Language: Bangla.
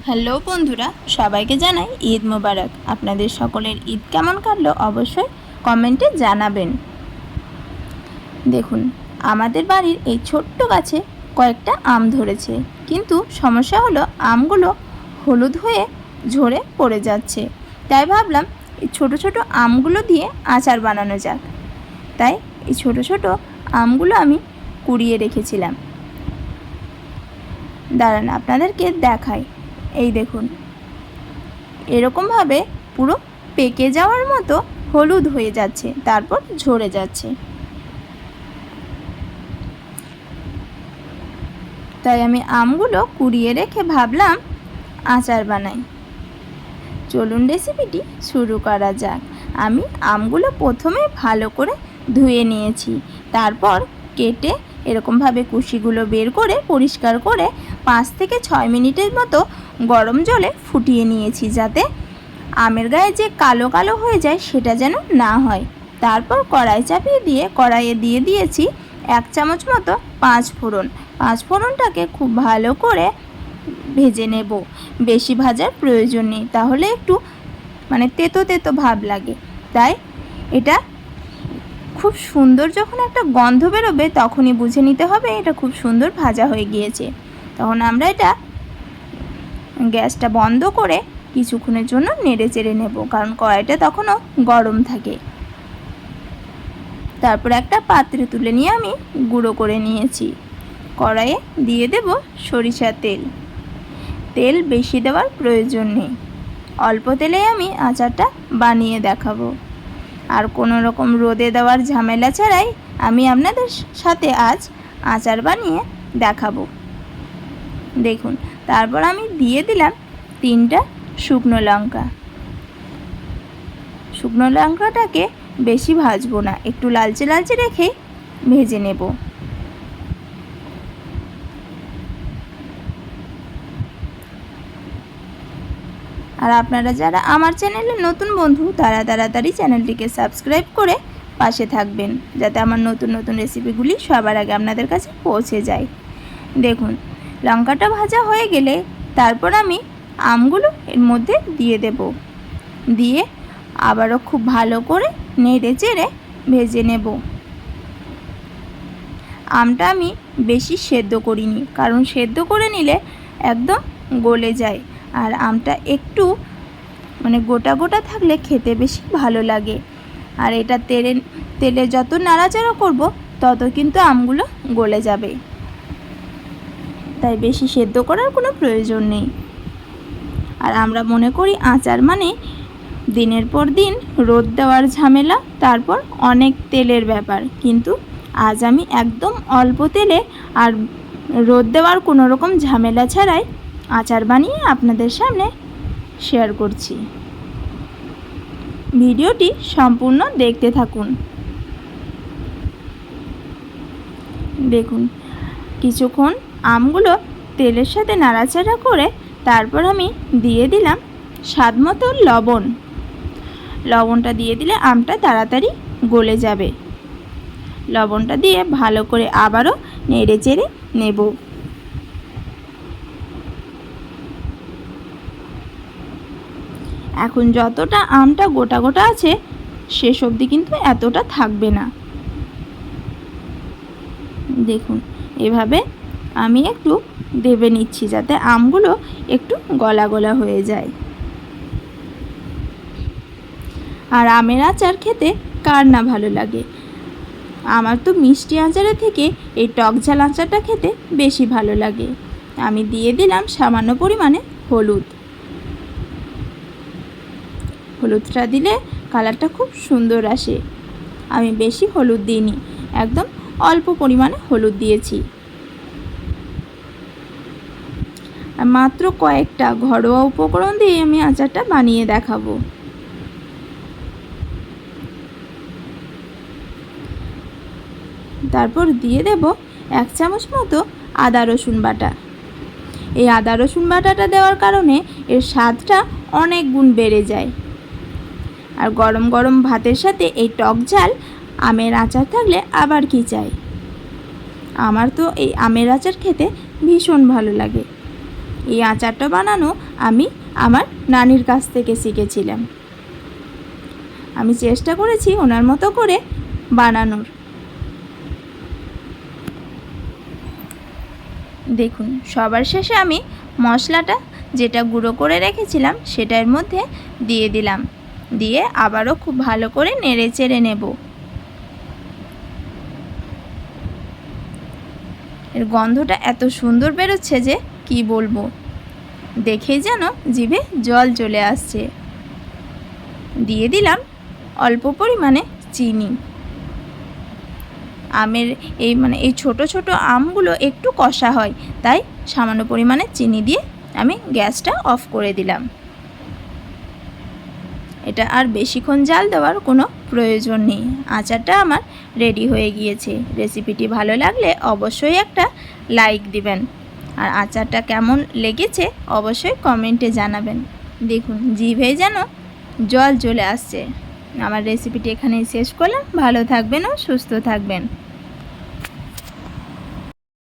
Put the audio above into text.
হ্যালো বন্ধুরা, সবাইকে জানাই ঈদ মোবারক। আপনাদের সকলের ঈদ কেমন কাটলো অবশ্যই কমেন্টে জানাবেন। দেখুন, আমাদের বাড়ির এই ছোট্ট গাছে কয়েকটা আম ধরেছে, কিন্তু সমস্যা হলো আমগুলো হলুদ হয়ে ঝরে পড়ে যাচ্ছে। তাই ভাবলাম এই ছোট ছোট আমগুলো দিয়ে আচার বানানো যাক। তাই এই ছোট ছোট আমগুলো আমি কুড়িয়ে রেখেছিলাম। দাঁড়ান আপনাদেরকে দেখাই। এই দেখুন, এরকমভাবে পুরো পেকে যাওয়ার মতো হলুদ হয়ে যাচ্ছে, তারপর ঝরে যাচ্ছে। তাই আমি আমগুলো কুড়িয়ে রেখে ভাবলাম আচার বানাই। চলুন রেসিপিটি শুরু করা যাক। আমি আমগুলো প্রথমে ভালো করে ধুয়ে নিয়েছি, তারপর কেটে এরকমভাবে কুশিগুলো বের করে পরিষ্কার করে 5 থেকে 6 মিনিটের মতো গরম জলে ফুটিয়ে নিয়েছি, যাতে আমের গায়ে যে কালো কালো হয়ে যায় সেটা যেন না হয়। তারপর কড়াই চাপিয়ে দিয়ে কড়াইয়ে দিয়ে দিয়েছি 1 চামচ মতো 5 ফোড়ন। 5 ফোড়নটাকে খুব ভালো করে ভেজে নেব। বেশি ভাজার প্রয়োজন নেই, তাহলে একটু তেতো তেতো ভাব লাগে। তাই এটা খুব সুন্দর যখন একটা গন্ধ বেরোবে তখনই বুঝে নিতে হবে এটা খুব সুন্দর ভাজা হয়ে গিয়েছে। তখন আমরা এটা গ্যাসটা বন্ধ করে কিছুক্ষণের জন্য নেড়ে চেড়ে নেব, কারণ কড়াইটা তখনও গরম থাকে। তারপর একটা পাত্রে তুলে নিয়ে আমি গুঁড়ো করে নিয়েছি। কড়াইয়ে দিয়ে দেব সরিষার তেল। তেল বেশি দেওয়ার প্রয়োজন নেই, অল্প তেলে আমি আচারটা বানিয়ে দেখাবো। আর কোনো রকম রোদে দেওয়ার ঝামেলা ছাড়াই আমি আপনাদের সাথে আজ আচার বানিয়ে দেখাবো। দেখুন, তারপর আমি দিয়ে দিলাম 3টা শুকনো লঙ্কা। শুকনো লঙ্কাটাকে বেশি ভাজবো না, একটু লালচে লালচে রেখে ভেজে নেব। আর আপনারা যারা আমার চ্যানেলের নতুন বন্ধু তারা তাড়াতাড়ি চ্যানেলটিকে সাবস্ক্রাইব করে পাশে থাকবেন, যাতে আমার নতুন নতুন রেসিপিগুলি সবার আগে আপনাদের কাছে পৌঁছে যায়। দেখুন, লঙ্কাটা ভাজা হয়ে গেলে তারপর আমি আমগুলো এর মধ্যে দিয়ে দেব। দিয়ে আবারও খুব ভালো করে নেড়ে চেড়ে ভেজে নেব। আমটা আমি বেশি সেদ্ধ করিনি, কারণ সেদ্ধ করে নিলে একদম গলে যায়। আর আমটা একটু গোটা গোটা থাকলে খেতে বেশি ভালো লাগে। আর এটা তেলে যত নাড়াচাড়া করব তত কিন্তু আমগুলো গলে যাবে। তাই বেশি সেদ্ধ করার কোনো প্রয়োজন নেই। আর আমরা মনে করি আচার মানে দিনের পর দিন রোদ দেওয়ার ঝামেলা, তারপর অনেক তেলের ব্যাপার, কিন্তু আজ আমি একদম অল্প তেলে আর রোদ দেওয়ার কোনো রকম ঝামেলা ছাড়াই আচার বানিয়ে আপনাদের সামনে শেয়ার করছি। ভিডিওটি সম্পূর্ণ দেখতে থাকুন। দেখুন, কিছুক্ষণ আমগুলো তেলের সাথে নাড়াচাড়া করে তারপর আমি দিয়ে দিলাম স্বাদ মতো লবণ। লবণটা দিয়ে দিলে আমটা তাড়াতাড়ি গলে যাবে। লবণটা দিয়ে ভালো করে আবারও নেড়ে চেড়ে নেব। এখন যতটা আমটা গোটা গোটা আছে শেষ অবধি কিন্তু এতটা থাকবে না। দেখুন, এভাবে আমি একটু দেবে নিচ্ছি, যাতে আমগুলো একটু গলা গলা হয়ে যায়। আর আমের আচার খেতে কার না ভালো লাগে। আমার তো মিষ্টি আচারের থেকে এই টক ঝাল আচারটা খেতে বেশি ভালো লাগে। আমি দিয়ে দিলাম সামান্য পরিমাণে হলুদ। হলুদটা দিলে কালারটা খুব সুন্দর আসে। আমি বেশি হলুদ দিইনি, একদম অল্প পরিমাণে হলুদ দিয়েছি। আর মাত্র কয়েকটা ঘরোয়া উপকরণ দিয়ে আমি আচারটা বানিয়ে দেখাবো। তারপর দিয়ে দেব 1 চামচ মতো আদা রসুন বাটা। এই আদা রসুন বাটাটা দেওয়ার কারণে এর স্বাদটা অনেক গুণ বেড়ে যায়। আর গরম গরম ভাতের সাথে এই টক ঝাল আমের আচার থাকলে আবার কি চাই। আমার তো এই আমের আচার খেতে ভীষণ ভালো লাগে। এই আচারটা বানানো আমি আমার নানির কাছ থেকে শিখেছিলাম। আমি চেষ্টা করেছি ওনার মতো করে বানানোর। দেখুন, সবার শেষে আমি মশলাটা যেটা গুঁড়ো করে রেখেছিলাম সেটা এর মধ্যে দিয়ে দিলাম, দিয়ে আবারও খুব ভালো করে নেড়ে চেড়ে নেব। এর গন্ধটা এত সুন্দর বেরোচ্ছে যে কি বলবো, দেখেই যেন জিভে জল চলে আসছে। দিয়ে দিলাম অল্প পরিমাণে চিনি। আমের এই ছোট ছোট আমগুলো একটু কষা হয়, তাই সামান্য পরিমাণে চিনি দিয়ে আমি গ্যাসটা অফ করে দিলাম। এটা আর বেশিক্ষণ জাল দেওয়ার কোনো প্রয়োজন নেই। আচারটা আমার রেডি হয়ে গিয়েছে। রেসিপিটি ভালো লাগলে অবশ্যই একটা লাইক দিবেন, আর আচারটা কেমন লেগেছে অবশ্যই কমেন্টে জানাবেন। দেখুন, জিভে যেন জল চলে আসছে। আমার রেসিপিটি এখানেই শেষ করলাম। ভালো থাকবেন ও সুস্থ থাকবেন।